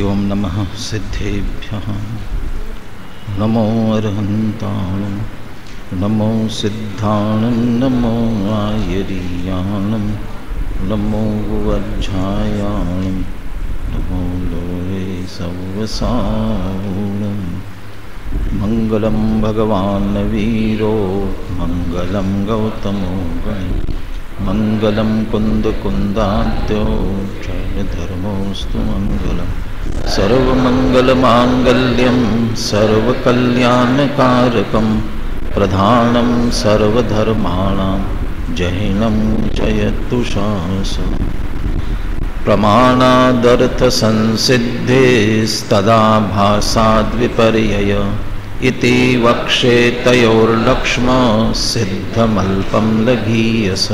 ओम नमः सिद्धेभ्यः नमो अरहन्ताणं नमो सिद्धाणं नमो आयरीयाणं नमो वज्रायाणं नमो लोहे सवसावूणं मंगलं भगवान् वीरो मंगलं गौतमो मंगलं कुन्दकुन्दाद्यो जयधर्मोऽस्तु मंगलम् सर्वमंगलमांगल्यं सर्वकल्याणकारकं प्रधानं सर्वधर्माणां जैनं जयतु शासनम् प्रमाणादर्थसंसिद्धेस्तदा भासाद्विपर्यय इति वक्षे तयोर्लक्ष्म सिद्धमल्पं लघीयस।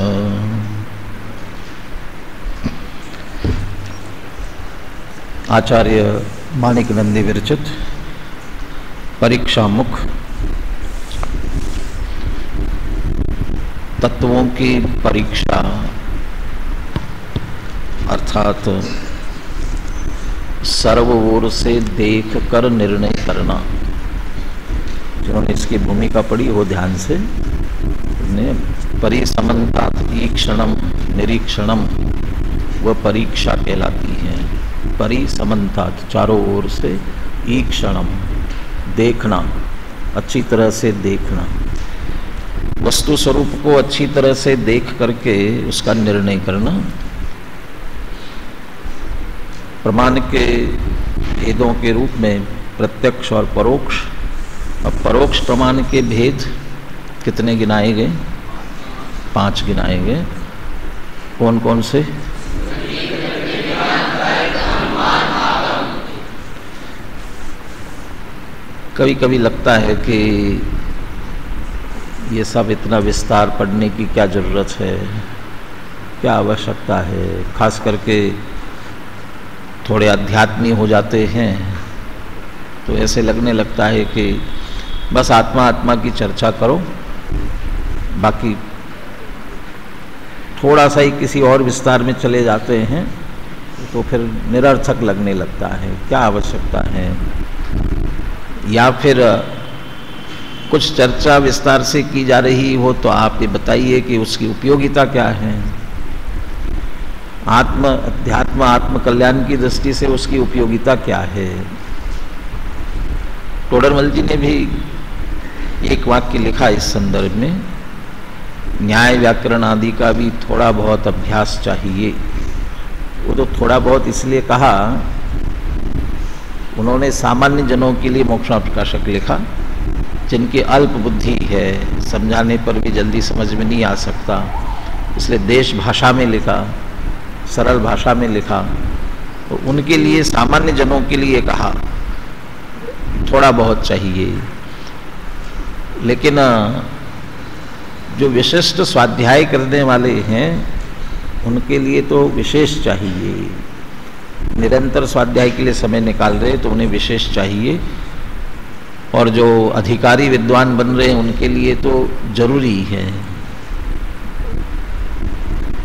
आचार्य माणिक नंदी विरचित परीक्षा मुख तत्वों की परीक्षा अर्थात सर्व ओर से देख कर निर्णय करना। जिन्होंने इसकी भूमिका पढ़ी वो ध्यान से परिसमन्तात ईक्षणम निरीक्षणम वह परीक्षा कहलाती है। परिसमन्तात चारों ओर से ईक्षणम देखना, अच्छी तरह से देखना, वस्तु स्वरूप को अच्छी तरह से देख करके उसका निर्णय करना। प्रमाण के भेदों के रूप में प्रत्यक्ष और परोक्ष। अब परोक्ष प्रमाण के भेद कितने गिनाए गए? 5 गिनाए गए। कौन कौन से? कभी कभी लगता है कि ये सब इतना विस्तार पढ़ने की क्या जरूरत है, क्या आवश्यकता है। खास करके थोड़े अध्यात्मी हो जाते हैं तो ऐसे लगने लगता है कि बस आत्मा आत्मा की चर्चा करो, बाकी थोड़ा सा ही किसी और विस्तार में चले जाते हैं तो फिर निरर्थक लगने लगता है। क्या आवश्यकता है? या फिर कुछ चर्चा विस्तार से की जा रही हो तो आप ये बताइए कि उसकी उपयोगिता क्या है। अध्यात्म आत्म कल्याण की दृष्टि से उसकी उपयोगिता क्या है। टोडरमल जी ने भी एक वाक्य लिखा इस संदर्भ में, न्याय व्याकरण आदि का भी थोड़ा बहुत अभ्यास चाहिए। वो तो थोड़ा बहुत इसलिए कहा, उन्होंने सामान्य जनों के लिए मोक्षण प्रकाशक लिखा, जिनकी अल्प बुद्धि है, समझाने पर भी जल्दी समझ में नहीं आ सकता, इसलिए देश भाषा में लिखा, सरल भाषा में लिखा। तो उनके लिए, सामान्य जनों के लिए कहा थोड़ा बहुत चाहिए। लेकिन जो विशिष्ट स्वाध्याय करने वाले हैं उनके लिए तो विशेष चाहिए। निरंतर स्वाध्याय के लिए समय निकाल रहे तो उन्हें विशेष चाहिए, और जो अधिकारी विद्वान बन रहे हैं उनके लिए तो जरूरी है।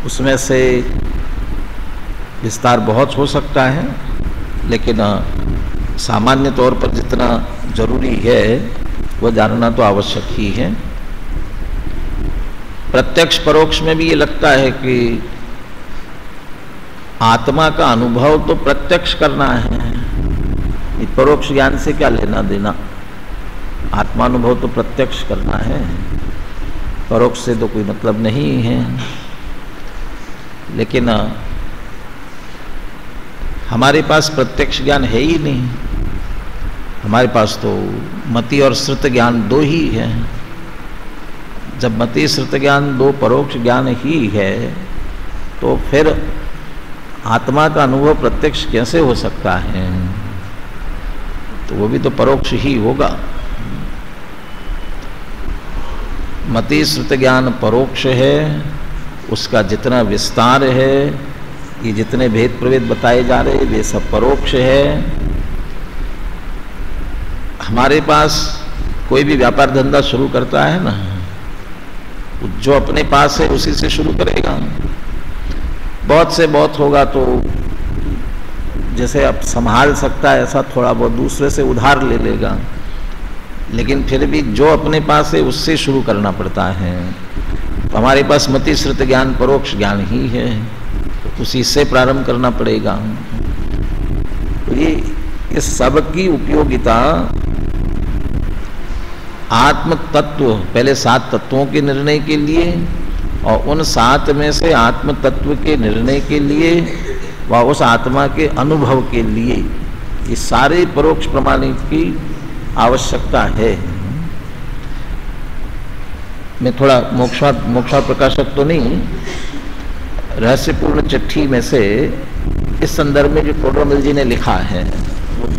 उसमें से विस्तार बहुत हो सकता है, लेकिन सामान्य तौर पर जितना जरूरी है वह जानना तो आवश्यक ही है। प्रत्यक्ष परोक्ष में भी ये लगता है कि आत्मा का अनुभव तो प्रत्यक्ष करना है, परोक्ष ज्ञान से क्या लेना देना। आत्मानुभव तो प्रत्यक्ष करना है, परोक्ष से तो कोई मतलब नहीं है। लेकिन हमारे पास प्रत्यक्ष ज्ञान है ही नहीं, हमारे पास तो मति और श्रुत ज्ञान 2 ही है। जब मति श्रुत ज्ञान 2 परोक्ष ज्ञान ही है तो फिर आत्मा का अनुभव प्रत्यक्ष कैसे हो सकता है? तो वो भी तो परोक्ष ही होगा। मति श्रुत ज्ञान परोक्ष है, उसका जितना विस्तार है, ये जितने भेद प्रभेद बताए जा रहे वे सब परोक्ष है। हमारे पास कोई भी व्यापार धंधा शुरू करता है ना, जो अपने पास है उसी से शुरू करेगा। बहुत से बहुत होगा तो जैसे अब संभाल सकता है ऐसा थोड़ा बहुत दूसरे से उधार ले लेगा, लेकिन फिर भी जो अपने पास है उससे शुरू करना पड़ता है। तो हमारे पास मति श्रुत ज्ञान परोक्ष ज्ञान ही है, तो उसी से प्रारंभ करना पड़ेगा। तो ये इस सब की उपयोगिता आत्म तत्व, पहले 7 तत्वों के निर्णय के लिए और उन 7 में से आत्म तत्व के निर्णय के लिए व उस आत्मा के अनुभव के लिए ये सारे परोक्ष प्रमाण की आवश्यकता है। मैं थोड़ा मोक्षा प्रकाशक तो नहीं, रहस्यपूर्ण चिट्ठी में से इस संदर्भ में जो कोडरमल जी ने लिखा है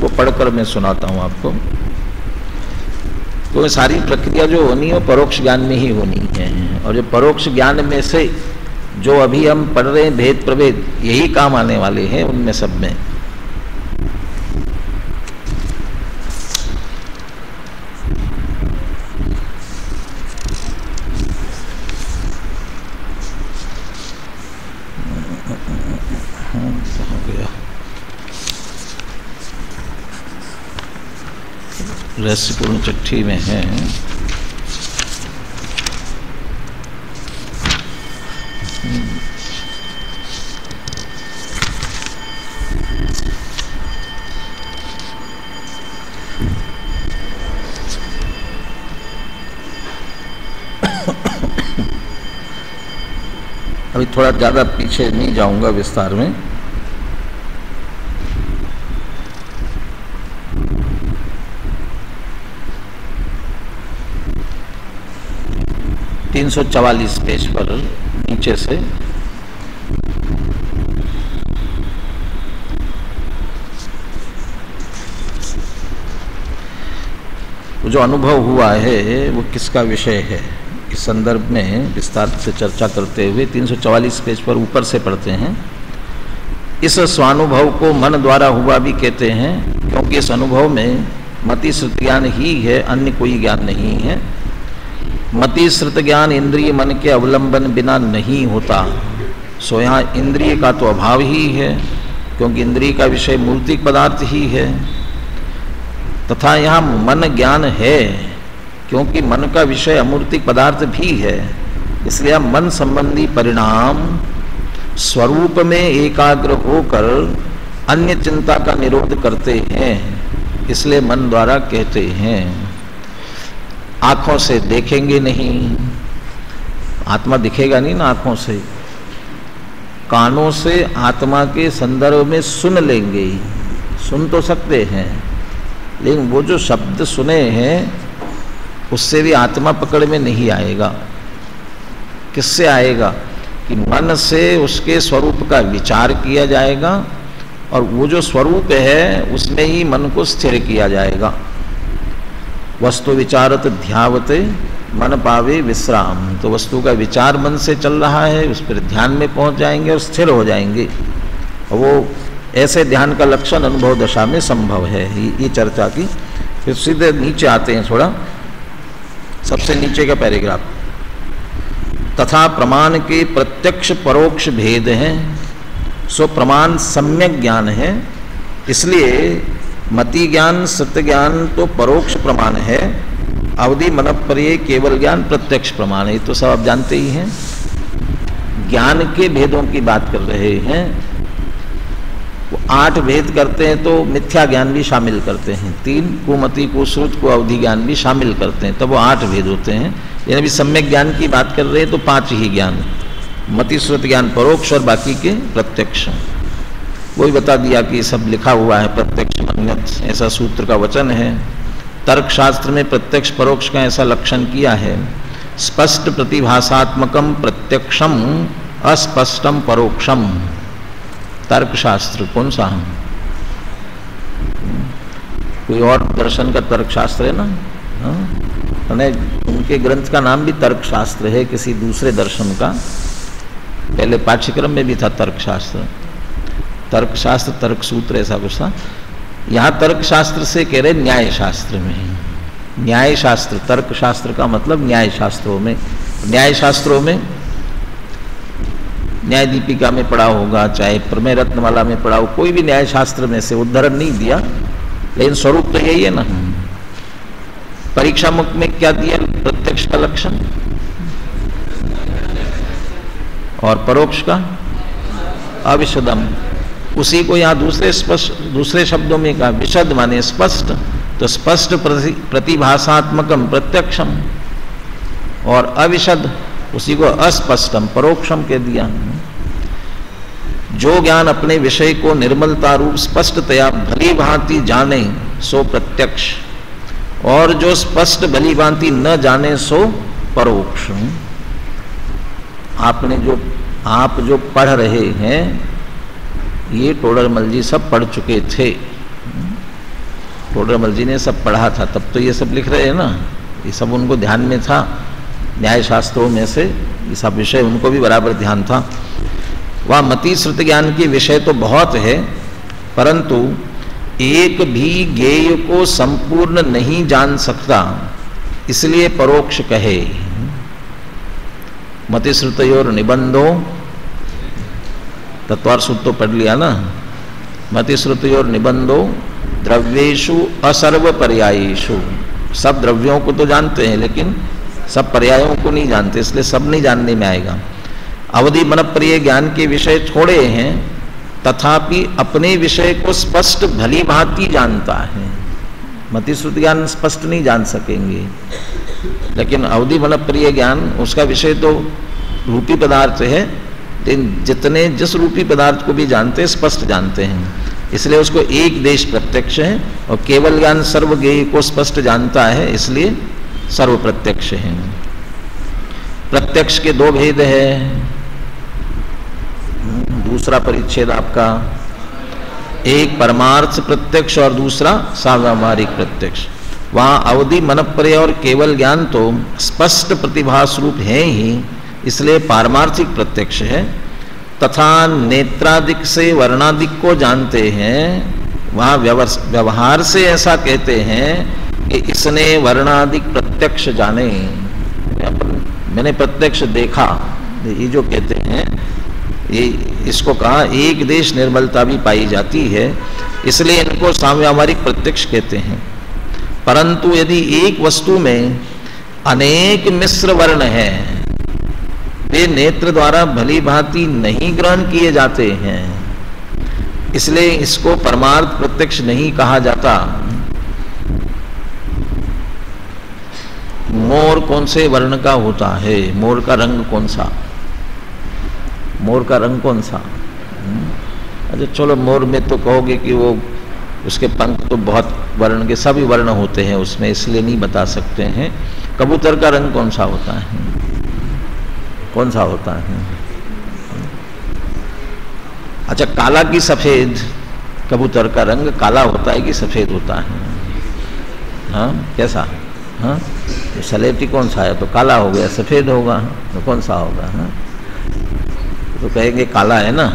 वो पढ़कर मैं सुनाता हूँ आपको। तो सारी प्रक्रिया जो होनी है वो परोक्ष ज्ञान में ही होनी है, और जो परोक्ष ज्ञान में से जो अभी हम पढ़ रहे हैं भेद प्रभेद, यही काम आने वाले हैं उनमें सब में। रहस्यपूर्ण चिट्ठी में है अभी थोड़ा ज़्यादा पीछे नहीं जाऊंगा विस्तार में। तीन 344 पेज पर नीचे से वो जो अनुभव हुआ है वो किसका विषय है, इस संदर्भ में विस्तार से चर्चा करते हुए 344 पेज पर ऊपर से पढ़ते हैं। इस स्वानुभव को मन द्वारा हुआ भी कहते हैं, क्योंकि इस अनुभव में मति श्रुत ज्ञान ही है, अन्य कोई ज्ञान नहीं है। मति श्रुत ज्ञान इंद्रिय मन के अवलंबन बिना नहीं होता, सो यहाँ इंद्रिय का तो अभाव ही है, क्योंकि इंद्रिय का विषय मूर्तिक पदार्थ ही है। तथा यहाँ मन ज्ञान है, क्योंकि मन का विषय अमूर्तिक पदार्थ भी है, इसलिए मन संबंधी परिणाम स्वरूप में एकाग्र होकर अन्य चिंता का निरोध करते हैं, इसलिए मन द्वारा कहते हैं। आंखों से देखेंगे नहीं, आत्मा दिखेगा नहीं ना आंखों से, कानों से आत्मा के संदर्भ में सुन लेंगे, सुन तो सकते हैं, लेकिन वो जो शब्द सुने हैं उससे भी आत्मा पकड़ में नहीं आएगा। किससे आएगा कि मन से उसके स्वरूप का विचार किया जाएगा, और वो जो स्वरूप है उसमें ही मन को स्थिर किया जाएगा। वस्तु विचारत ध्यावते मन पावे विश्राम, तो वस्तु का विचार मन से चल रहा है, उस पर ध्यान में पहुंच जाएंगे और स्थिर हो जाएंगे। वो ऐसे ध्यान का लक्षण अनुभव दशा में संभव है। ये चर्चा की। फिर सीधे नीचे आते हैं, थोड़ा सबसे नीचे का पैराग्राफ। तथा प्रमाण के प्रत्यक्ष परोक्ष भेद हैं, सो प्रमाण सम्यक ज्ञान है, इसलिए मति ज्ञान सत्य ज्ञान तो परोक्ष प्रमाण है, अवधि मनप्रिय केवल ज्ञान प्रत्यक्ष प्रमाण है। तो सब आप जानते ही हैं। ज्ञान के भेदों की बात कर रहे हैं। वो 8 भेद करते हैं तो मिथ्या ज्ञान भी शामिल करते हैं, 3 कुमति कुश्रुत को अवधि ज्ञान भी शामिल करते हैं, तब वो 8 भेद होते हैं। यानी अभी सम्यक ज्ञान की बात कर रहे हैं तो 5 ही ज्ञान, मति श्रुत ज्ञान परोक्ष और बाकी के प्रत्यक्ष। वही बता दिया कि सब लिखा हुआ है प्रत्यक्ष अन्यत, ऐसा सूत्र का वचन है। तर्क शास्त्र में प्रत्यक्ष परोक्ष का ऐसा लक्षण किया है। स्पष्ट प्रतिभासात्मकम प्रत्यक्षम अस्पष्टम परोक्षम। तर्क शास्त्र कौन सा है? कोई और दर्शन का तर्क शास्त्र है ना? उनके ग्रंथ का नाम भी तर्क शास्त्र है, किसी दूसरे दर्शन का। पहले पाठ्यक्रम में भी था तर्क शास्त्र, तर्क शास्त्र, तर्क सूत्र, ऐसा कुछ था। यहाँ तर्क शास्त्र से कह रहे न्याय शास्त्र में। न्याय शास्त्र, तर्क शास्त्र का मतलब न्याय शास्त्रों में। न्याय शास्त्रों में न्याय दीपिका में पढ़ा होगा, चाहे प्रमेय रत्नमाला में पढ़ा हो, कोई भी न्याय शास्त्र में से उद्धरण नहीं दिया, लेकिन स्वरूप तो यही है ना। परीक्षा मुक्त में क्या दिया प्रत्यक्ष का लक्षण, और परोक्ष का अविशदम। उसी को यहाँ दूसरे शब्दों में कहा, विशद माने स्पष्ट, तो स्पष्ट प्रतिभासात्मकम प्रत्यक्षम, और अविशद उसी को अस्पष्टम परोक्षम कह दिया। जो ज्ञान अपने विषय को निर्मलता रूप स्पष्टतया भली भांति जाने सो प्रत्यक्ष, और जो स्पष्ट भली भांति न जाने सो परोक्ष। आप जो पढ़ रहे हैं ये टोडरमल जी सब पढ़ चुके थे, टोडरमल जी ने सब पढ़ा था, तब तो ये सब लिख रहे हैं ना, ये सब उनको ध्यान में था। न्याय शास्त्रों में से ये सब विषय उनको भी बराबर ध्यान था। वह मति श्रुति ज्ञान के विषय तो बहुत है, परंतु एक भी ज्ञेय को संपूर्ण नहीं जान सकता, इसलिए परोक्ष कहे। मति श्रुतयोर निबंधो, तत्वार सूत्र तो पढ़ लिया ना। मति श्रुतयोर निबंधो द्रव्येषु असर्व पर्यायेषु, सब द्रव्यों को तो जानते हैं लेकिन सब पर्यायों को नहीं जानते, इसलिए सब नहीं जानने में आएगा। अवधि मनप्रिय ज्ञान के विषय थोड़े हैं, तथापि अपने विषय को स्पष्ट भली भांति जानता है। मति श्रुति ज्ञान स्पष्ट नहीं जान सकेंगे, लेकिन अवधि मनप्रिय ज्ञान उसका विषय तो रूपी पदार्थ है, लेकिन जितने जिस रूपी पदार्थ को भी जानते हैं स्पष्ट जानते हैं, इसलिए उसको एक देश प्रत्यक्ष है। और केवल ज्ञान सर्वज्ञेय को स्पष्ट जानता है, इसलिए सर्व प्रत्यक्ष है। प्रत्यक्ष के दो भेद है, दूसरा परिच्छेद आपका, एक परमार्थ प्रत्यक्ष और दूसरा साव्यावहारिक प्रत्यक्ष। वहाँ अवधि मनप्रिय और केवल ज्ञान तो स्पष्ट प्रतिभास रूप है ही, इसलिए पारमार्थिक प्रत्यक्ष है। तथा नेत्रादिक से वर्णादिक को जानते हैं, वहाँ व्यवहार से ऐसा कहते हैं कि इसने वर्णादिक प्रत्यक्ष जाने, मैंने प्रत्यक्ष देखा, ये जो कहते हैं ये इसको कहा एक देश निर्मलता भी पाई जाती है, इसलिए इनको साव्यावहारिक प्रत्यक्ष कहते हैं। परंतु यदि एक वस्तु में अनेक मिश्र वर्ण है, वे नेत्र द्वारा भली भांति नहीं ग्रहण किए जाते हैं, इसलिए इसको परमार्थ प्रत्यक्ष नहीं कहा जाता। मोर कौन से वर्ण का होता है, मोर का रंग कौन सा, मोर का रंग कौन सा? अच्छा चलो, मोर में तो कहोगे कि वो उसके पंख तो बहुत वर्ण के, सभी वर्ण होते हैं उसमें, इसलिए नहीं बता सकते हैं। कबूतर का रंग कौन सा होता है, कौन सा होता है? अच्छा, काला की सफेद, कबूतर का रंग काला होता है कि सफेद होता है? हाँ, कैसा? हाँ, तो सलेटी कौन सा है, तो काला हो गया, सफेद होगा तो कौन सा होगा? हाँ, तो कहेंगे काला है ना।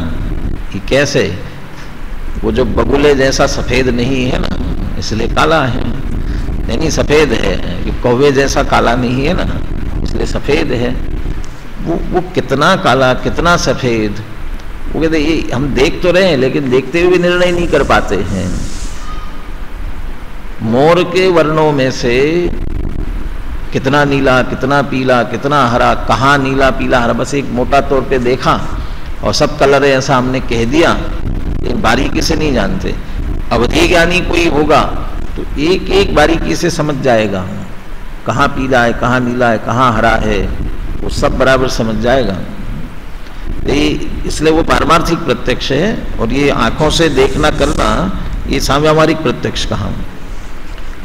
कि कैसे? वो जो बगुले जैसा सफेद नहीं है ना, इसलिए काला है। नहीं, सफेद है, कि कौवे जैसा काला नहीं है ना, इसलिए सफेद है। वो कितना काला कितना सफेद, वो कहते ये हम देख तो रहे हैं लेकिन देखते हुए भी निर्णय नहीं कर पाते हैं। मोर के वर्णों में से कितना नीला, कितना पीला, कितना हरा, कहाँ नीला पीला हरा, बस एक मोटा तौर पे देखा और सब कलर ऐसा हमने कह दिया, लेकिन बारीकी से नहीं जानते। अवधि ज्ञानी कोई होगा तो एक एक बारीकी से समझ जाएगा, कहाँ पीला है, कहाँ नीला है, कहाँ हरा है, वो सब बराबर समझ जाएगा। इसलिए वो पारमार्थिक प्रत्यक्ष है, और ये आंखों से देखना करना ये साव्यावहारिक प्रत्यक्ष कहा।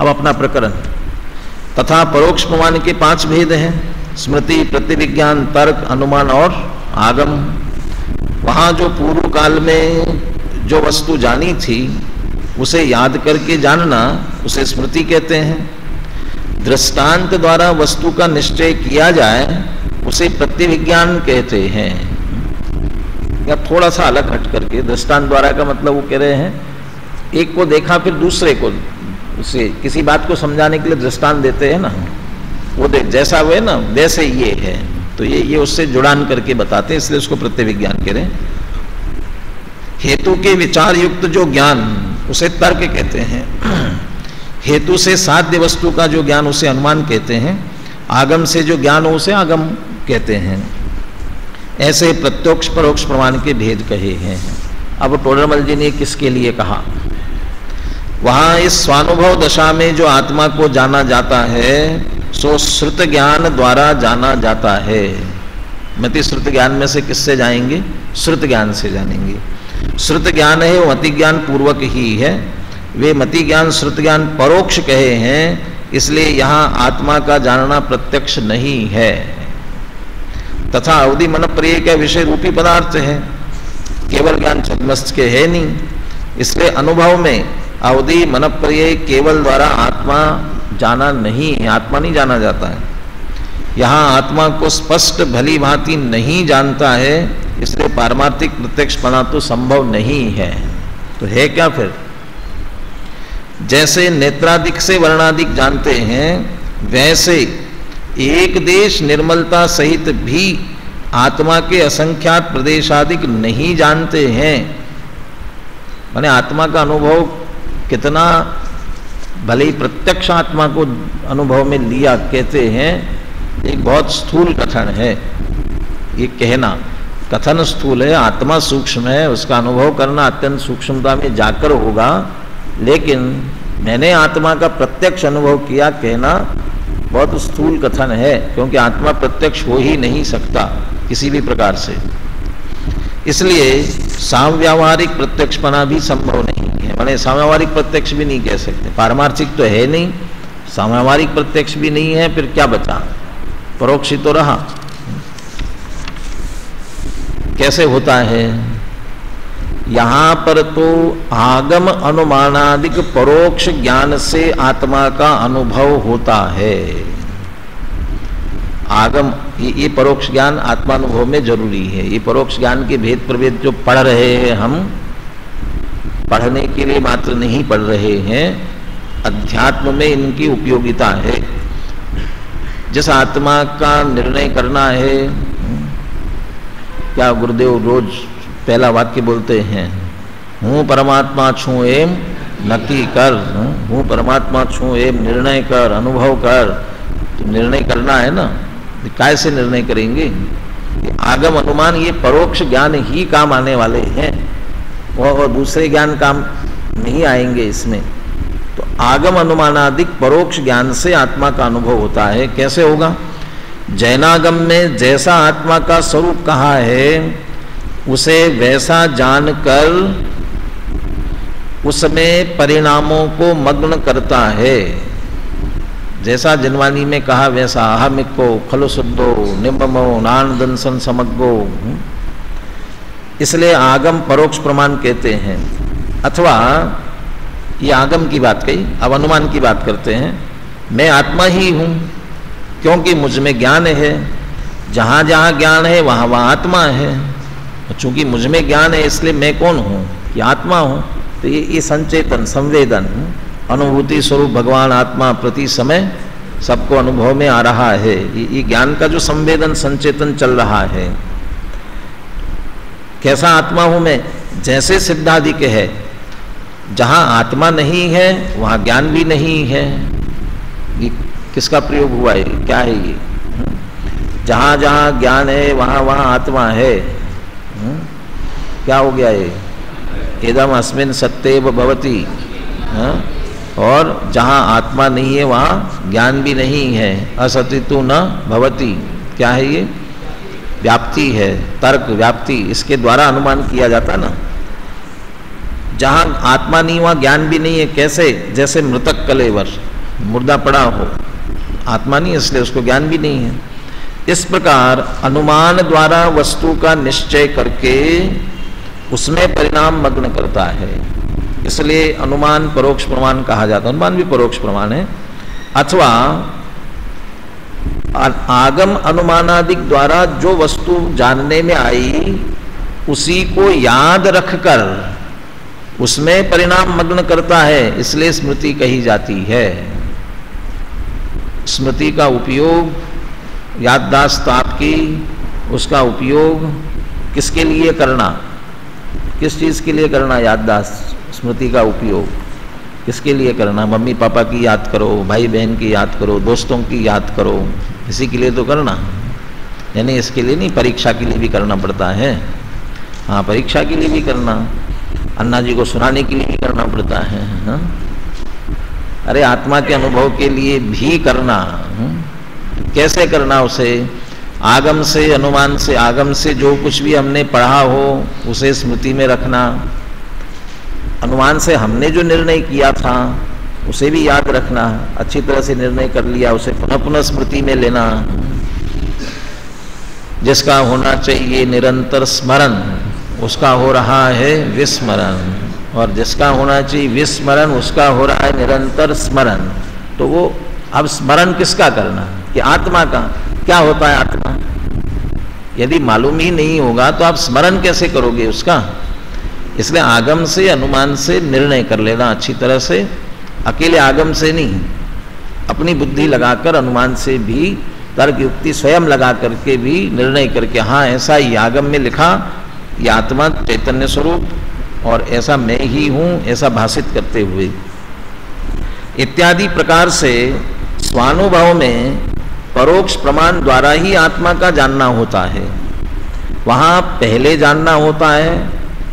अब अपना प्रकरण। तथा परोक्ष प्रमाण के 5 भेद हैं, स्मृति, प्रतिविज्ञान, तर्क, अनुमान और आगम। वहाँ जो पूर्व काल में जो वस्तु जानी थी उसे याद करके जानना, उसे स्मृति कहते हैं। दृष्टांत द्वारा वस्तु का निश्चय किया जाए उसे प्रतिविज्ञान कहते हैं। या थोड़ा सा अलग हट करके, दृष्टांत द्वारा का मतलब वो कह रहे हैं एक को देखा फिर दूसरे को, उसे किसी बात को समझाने के लिए दृष्टांत देते हैं ना, वो देख जैसा वो है ना वैसे ये है, तो ये उससे जुड़ान करके बताते हैं, इसलिए उसको प्रत्यय विज्ञान कह रहे हैं। हेतु के विचार युक्त जो ज्ञान उसे तर्क कहते हैं। हेतु से साध्य वस्तु का जो ज्ञान उसे अनुमान कहते हैं। आगम से जो ज्ञान हो उसे आगम कहते हैं। ऐसे प्रत्यक्ष परोक्ष प्रमाण के भेद कहे हैं। अब टोडरमल जी ने किसके लिए कहा? वहां इस स्वानुभव दशा में जो आत्मा को जाना जाता है सो श्रुत ज्ञान द्वारा जाना जाता है। मति श्रुत ज्ञान में से किससे जाएंगे? श्रुत ज्ञान से जानेंगे। श्रुत ज्ञान है वो मति ज्ञान पूर्वक ही है। वे मति ज्ञान श्रुत ज्ञान परोक्ष कहे हैं, इसलिए यहाँ आत्मा का जानना प्रत्यक्ष नहीं है। तथा अवधि मन प्रिय का विषय रूपी पदार्थ है, केवल ज्ञान छद्मस्त के है नहीं। इसलिए अनुभव में अवधि मन प्रिय केवल द्वारा आत्मा जाना नहीं है, आत्मा नहीं जाना जाता है। यहाँ आत्मा को स्पष्ट भली भांति नहीं जानता है, इसलिए पारमार्थिक प्रत्यक्षपना तो संभव नहीं है। तो है क्या फिर? जैसे नेत्रादिक से वर्णादिक जानते हैं, वैसे एक देश निर्मलता सहित भी आत्मा के असंख्यात प्रदेशादिक नहीं जानते हैं। माने आत्मा का अनुभव कितना, भले ही प्रत्यक्ष आत्मा को अनुभव में लिया कहते हैं, एक बहुत स्थूल कथन है। ये कहना कथन स्थूल है, आत्मा सूक्ष्म है, उसका अनुभव करना अत्यंत सूक्ष्मता में जाकर होगा। लेकिन मैंने आत्मा का प्रत्यक्ष अनुभव किया कहना बहुत स्थूल कथन है, क्योंकि आत्मा प्रत्यक्ष हो ही नहीं सकता किसी भी प्रकार से। इसलिए सामव्यावहारिक प्रत्यक्षपना भी संभव नहीं है। माने सामव्यावहारिक प्रत्यक्ष भी नहीं कह सकते, पारमार्थिक तो है नहीं, सामव्यावहारिक प्रत्यक्ष भी नहीं है, फिर क्या बचा? परोक्ष ही तो रहा। कैसे होता है? यहां पर तो आगम अनुमानादिक परोक्ष ज्ञान से आत्मा का अनुभव होता है। आगम ये परोक्ष ज्ञान आत्मानुभव में जरूरी है। ये परोक्ष ज्ञान के भेद प्रभेद जो पढ़ रहे हैं, हम पढ़ने के लिए मात्र नहीं पढ़ रहे हैं, अध्यात्म में इनकी उपयोगिता है। जिस आत्मा का निर्णय करना है, क्या गुरुदेव रोज पहला वाक्य बोलते हैं, हूँ परमात्मा छू एम नक्की कर, हूँ परमात्मा छू एम निर्णय कर, अनुभव कर। तो निर्णय करना है ना, काय से निर्णय करेंगे? आगम अनुमान ये परोक्ष ज्ञान ही काम आने वाले हैं, और दूसरे ज्ञान काम नहीं आएंगे इसमें। तो आगम अनुमानादिक परोक्ष ज्ञान से आत्मा का अनुभव होता है। कैसे होगा? जैनागम में जैसा आत्मा का स्वरूप कहा है, उसे वैसा जानकर उसमें परिणामों को मग्न करता है। जैसा जिनवानी में कहा वैसा अहमिको खलु शुद्धो निम्बमो नानदंसन समग्गो। इसलिए आगम परोक्ष प्रमाण कहते हैं। अथवा ये आगम की बात कही, अब अनुमान की बात करते हैं। मैं आत्मा ही हूं, क्योंकि मुझ में ज्ञान है। जहां जहां ज्ञान है वहां वहां आत्मा है। चूंकि मुझ में ज्ञान है, इसलिए मैं कौन हूं? कि आत्मा हूं। तो ये संचेतन, संवेदन, अनुभूति स्वरूप भगवान आत्मा प्रति समय सबको अनुभव में आ रहा है। ये ज्ञान का जो संवेदन संचेतन चल रहा है। कैसा आत्मा हूं मैं? जैसे सिद्धादिक है, जहां आत्मा नहीं है वहां ज्ञान भी नहीं है। ये किसका प्रयोग हुआ है? क्या है ये? जहां जहां ज्ञान है वहां वहां आत्मा है। क्या हो गया ये? इदम अस्मिन् सत्येव भवति। और जहां आत्मा नहीं है वहां ज्ञान भी नहीं है। असति तु न भवति। क्या है ये? व्याप्ति है, तर्क व्याप्ति, इसके द्वारा अनुमान किया जाता ना। जहां आत्मा नहीं वहां ज्ञान भी नहीं है। कैसे? जैसे मृतक कलेवर, मुर्दा पड़ा हो, आत्मा नहीं, इसलिए उसको ज्ञान भी नहीं है। इस प्रकार अनुमान द्वारा वस्तु का निश्चय करके उसमें परिणाम मग्न करता है। इसलिए अनुमान परोक्ष प्रमाण कहा जाता है। अनुमान भी परोक्ष प्रमाण है। अथवा आगम अनुमानादिक द्वारा जो वस्तु जानने में आई उसी को याद रखकर उसमें परिणाम मग्न करता है। इसलिए स्मृति कही जाती है। स्मृति का उपयोग याददाश्त आपकी, उसका उपयोग किसके लिए करना, किस चीज़ के लिए करना, याददाश्त स्मृति का उपयोग किसके लिए करना? मम्मी पापा की याद करो, भाई बहन की याद करो, दोस्तों की याद करो, इसी के लिए तो करना, यानी इसके लिए नहीं, परीक्षा के लिए भी करना पड़ता है। हाँ, परीक्षा के लिए भी करना, अन्ना जी को सुनाने के लिए भी करना पड़ता है। हाँ? अरे आत्मा के अनुभव के लिए भी करना। कैसे करना उसे? आगम से, अनुमान से, आगम से जो कुछ भी हमने पढ़ा हो उसे स्मृति में रखना, अनुमान से हमने जो निर्णय किया था उसे भी याद रखना, अच्छी तरह से निर्णय कर लिया उसे पुनः पुनः स्मृति में लेना। जिसका होना चाहिए निरंतर स्मरण उसका हो रहा है विस्मरण, और जिसका होना चाहिए विस्मरण उसका हो रहा है निरंतर स्मरण। तो वो अब स्मरण किसका करना? कि आत्मा का। क्या होता है आत्मा? यदि मालूम ही नहीं होगा तो आप स्मरण कैसे करोगे उसका? इसलिए आगम से, अनुमान से निर्णय कर लेना अच्छी तरह से, अकेले आगम से नहीं, अपनी बुद्धि लगाकर अनुमान से भी, तर्क युक्ति स्वयं लगा करके भी निर्णय करके, हाँ ऐसा ही आगम में लिखा, ये आत्मा चैतन्य स्वरूप और ऐसा मैं ही हूँ, ऐसा भाषित करते हुए इत्यादि प्रकार से स्वानुभव में परोक्ष प्रमाण द्वारा ही आत्मा का जानना होता है। वहाँ पहले जानना होता है,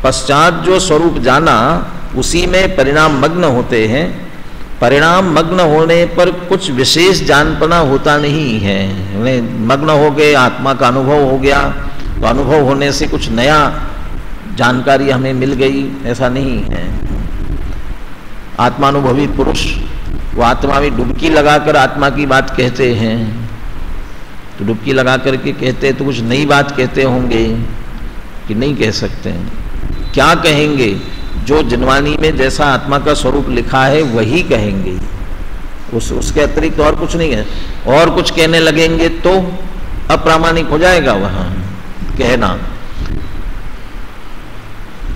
पश्चात जो स्वरूप जाना उसी में परिणाम मग्न होते हैं। परिणाम मग्न होने पर कुछ विशेष जानपना होता नहीं है। मग्न हो गए, आत्मा का अनुभव हो गया, तो अनुभव होने से कुछ नया जानकारी हमें मिल गई, ऐसा नहीं है। आत्मानुभवी पुरुष वो आत्मा में डुबकी लगाकर आत्मा की बात कहते हैं, तो डुबकी लगा करके कहते तो कुछ नई बात कहते होंगे कि नहीं कह सकते हैं? क्या कहेंगे? जो जिनवानी में जैसा आत्मा का स्वरूप लिखा है वही कहेंगे, उसके अतिरिक्त और कुछ नहीं है। और कुछ कहने लगेंगे तो अप्रामाणिक हो जाएगा वहां कहना,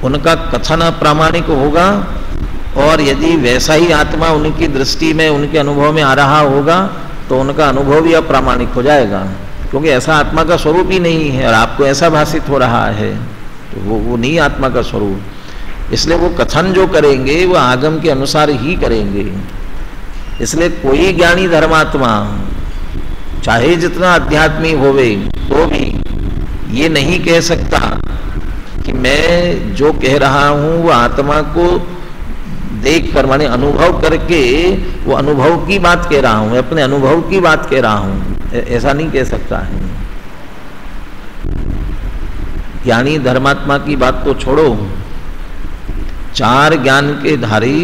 उनका कथन अप्रामाणिक होगा। और यदि वैसा ही आत्मा उनकी दृष्टि में, उनके अनुभव में आ रहा होगा तो उनका अनुभव भी अप्रामाणिक हो जाएगा, क्योंकि ऐसा आत्मा का स्वरूप ही नहीं है और आपको ऐसा भाषित हो रहा है, तो वो नहीं आत्मा का स्वरूप। इसलिए वो कथन जो करेंगे वो आगम के अनुसार ही करेंगे। इसलिए कोई ज्ञानी धर्मात्मा चाहे जितना अध्यात्मी होवे तो भी ये नहीं कह सकता कि मैं जो कह रहा हूं वो आत्मा को देख कर, माने अनुभव करके वो अनुभव की बात कह रहा हूं, अपने अनुभव की बात कह रहा हूं, ऐसा नहीं कह सकता है। ज्ञानी धर्मात्मा की बात तो छोड़ो, चार ज्ञान के धारी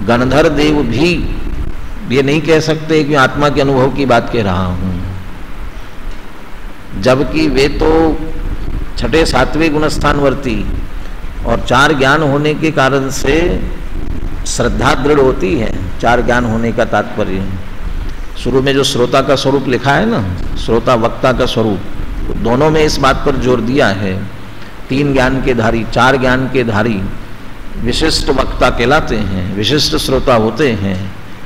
गणधर देव भी ये नहीं कह सकते कि आत्मा के अनुभव की बात कह रहा हूं, जबकि वे तो छठे सातवें गुणस्थानवर्ती और चार ज्ञान होने के कारण से श्रद्धा दृढ़ होती है। चार ज्ञान होने का तात्पर्य शुरू में जो श्रोता का स्वरूप लिखा है ना, श्रोता वक्ता का स्वरूप, दोनों में इस बात पर जोर दिया है। तीन ज्ञान के धारी, चार ज्ञान के धारी विशिष्ट वक्ता कहलाते हैं, विशिष्ट श्रोता होते हैं,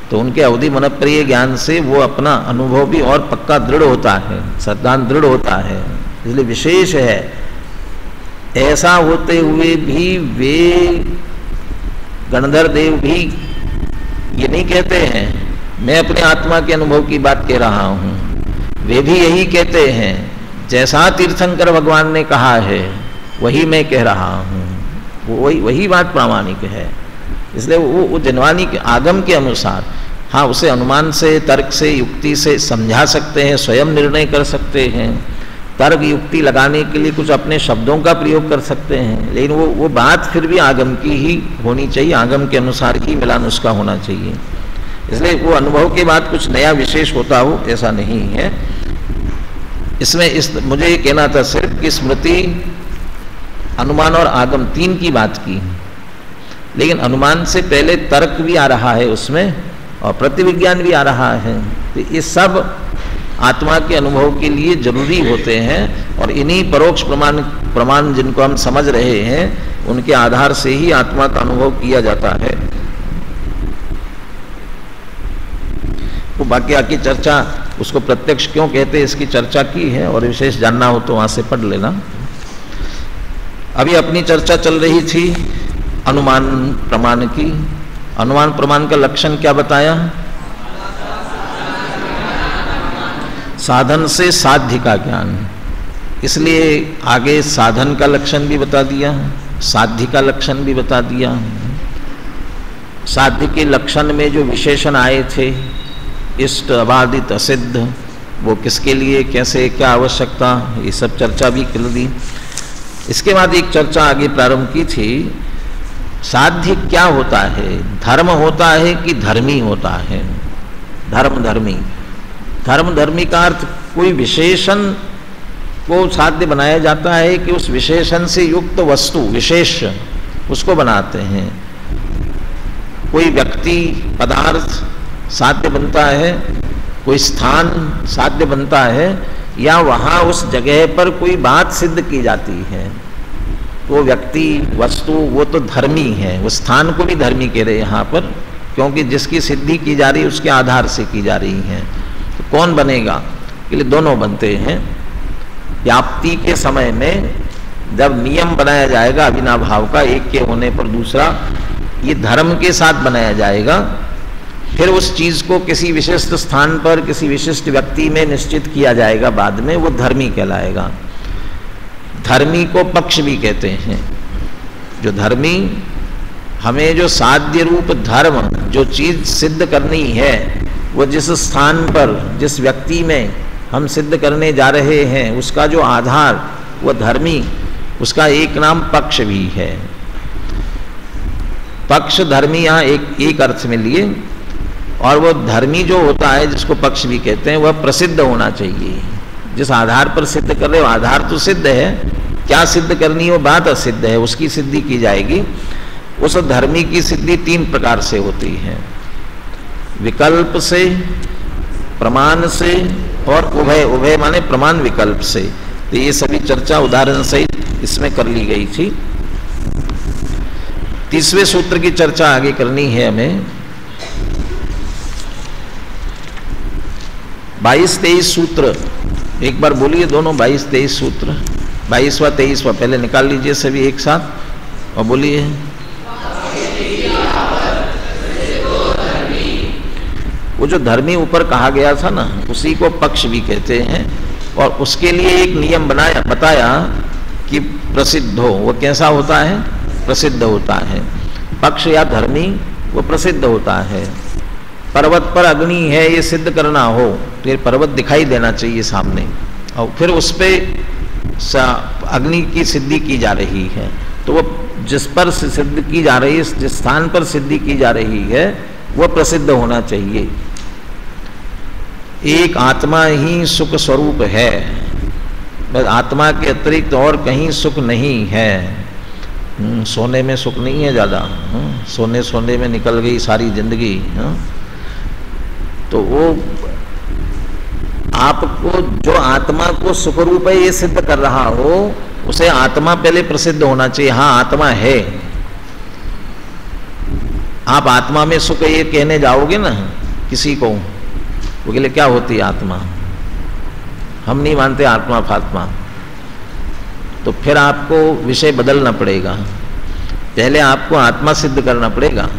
तो उनके अवधि मनप्रिय ज्ञान से वो अपना अनुभव भी और पक्का दृढ़ होता है, सिद्धांत दृढ़ होता है, इसलिए विशेष है। ऐसा होते हुए भी वे गणधर देव भी ये नहीं कहते हैं मैं अपने आत्मा के अनुभव की बात कह रहा हूं, वे भी यही कहते हैं जैसा तीर्थंकर भगवान ने कहा है वही मैं कह रहा हूं, वही बात प्रामाणिक है। इसलिए वो जिनवानी के आगम के अनुसार, हाँ उसे अनुमान से, तर्क से, युक्ति से समझा सकते हैं, स्वयं निर्णय कर सकते हैं, तर्क युक्ति लगाने के लिए कुछ अपने शब्दों का प्रयोग कर सकते हैं, लेकिन वो बात फिर भी आगम की ही होनी चाहिए, आगम के अनुसार ही मिलान उसका होना चाहिए। इसलिए वो अनुभव के बाद कुछ नया विशेष होता हो ऐसा नहीं है। इसमें मुझे ये कहना था सिर्फ कि स्मृति, अनुमान और आगम तीन की बात की, लेकिन अनुमान से पहले तर्क भी आ रहा है उसमें और प्रतिविज्ञान भी आ रहा है, तो ये सब आत्मा के अनुभव के लिए जरूरी होते हैं। और इन्हीं परोक्ष प्रमाण जिनको हम समझ रहे हैं उनके आधार से ही आत्मा का अनुभव किया जाता है। तो बाकी आकी चर्चा उसको प्रत्यक्ष क्यों कहते हैं इसकी चर्चा की है, और विशेष जानना हो तो वहाँ से पढ़ लेना। अभी अपनी चर्चा चल रही थी अनुमान प्रमाण की। अनुमान प्रमाण का लक्षण क्या बताया? साधन से साध्य का ज्ञान। इसलिए आगे साधन का लक्षण भी बता दिया, साध्य का लक्षण भी बता दिया। साध्य के लक्षण में जो विशेषण आए थे, इष्ट, अबाधित, असिद्ध, वो किसके लिए, कैसे, क्या आवश्यकता, ये सब चर्चा भी कर दी। इसके बाद एक चर्चा आगे प्रारंभ की थी, साध्य क्या होता है? धर्म होता है कि धर्मी होता है? धर्म धर्मी, धर्म धर्मी का अर्थ कोई विशेषण को साध्य बनाया जाता है कि उस विशेषण से युक्त वस्तु विशेष उसको बनाते हैं। कोई व्यक्ति पदार्थ साध्य बनता है, कोई स्थान साध्य बनता है, या वहाँ उस जगह पर कोई बात सिद्ध की जाती है, तो व्यक्ति वस्तु वो तो धर्मी है। उस स्थान को भी धर्मी कह रहे हैं यहाँ पर, क्योंकि जिसकी सिद्धि की जा रही है उसके आधार से की जा रही है। तो कौन बनेगा? के लिए दोनों बनते हैं। व्याप्ति के समय में जब नियम बनाया जाएगा अविनाभाव का, एक के होने पर दूसरा, ये धर्म के साथ बनाया जाएगा। फिर उस चीज को किसी विशिष्ट स्थान पर किसी विशिष्ट व्यक्ति में निश्चित किया जाएगा, बाद में वो धर्मी कहलाएगा। धर्मी को पक्ष भी कहते हैं। जो धर्मी, हमें जो साध्य रूप धर्म जो चीज सिद्ध करनी है, वो जिस स्थान पर जिस व्यक्ति में हम सिद्ध करने जा रहे हैं, उसका जो आधार वो धर्मी, उसका एक नाम पक्ष भी है। पक्ष धर्मी यहाँ एक अर्थ में लिए, और वो धर्मी जो होता है जिसको पक्ष भी कहते हैं, वह प्रसिद्ध होना चाहिए। जिस आधार पर सिद्ध कर रहे हो, आधार तो सिद्ध है, क्या सिद्ध करनी है वो बात असिद्ध है, उसकी सिद्धि की जाएगी। उस धर्मी की सिद्धि 3 प्रकार से होती है, विकल्प से, प्रमाण से और उभय। उभय माने प्रमाण विकल्प से। तो ये सभी चर्चा उदाहरण सहित इसमें कर ली गई थी। 30वें सूत्र की चर्चा आगे करनी है हमें। 22-23 सूत्र एक बार बोलिए दोनों, 22-23 सूत्र। 22वां 23वां पहले निकाल लीजिए सभी एक साथ और बोलिए। वो जो धर्मी ऊपर कहा गया था ना, उसी को पक्ष भी कहते हैं, और उसके लिए एक नियम बताया कि प्रसिद्ध हो। वो कैसा होता है? प्रसिद्ध होता है। पक्ष या धर्मी वो प्रसिद्ध होता है। पर्वत पर अग्नि है ये सिद्ध करना हो तो ये पर्वत दिखाई देना चाहिए सामने, और फिर उस पर अग्नि की सिद्धि की जा रही है, तो वो जिस पर सिद्ध की जा रही है, जिस स्थान पर सिद्धि की जा रही है, वो प्रसिद्ध होना चाहिए। एक आत्मा ही सुख स्वरूप है, बस आत्मा के अतिरिक्त और कहीं सुख नहीं है। सोने में सुख नहीं है ज़्यादा, सोने में निकल गई सारी जिंदगी। तो वो आपको जो आत्मा को सुख रूप है ये सिद्ध कर रहा हो, उसे आत्मा पहले प्रसिद्ध होना चाहिए। हाँ आत्मा है, आप आत्मा में सुख ये कहने जाओगे ना किसी को, वो के लिए क्या होती है आत्मा? हम नहीं मानते आत्मा फात्मा, तो फिर आपको विषय बदलना पड़ेगा। पहले आपको आत्मा सिद्ध करना पड़ेगा,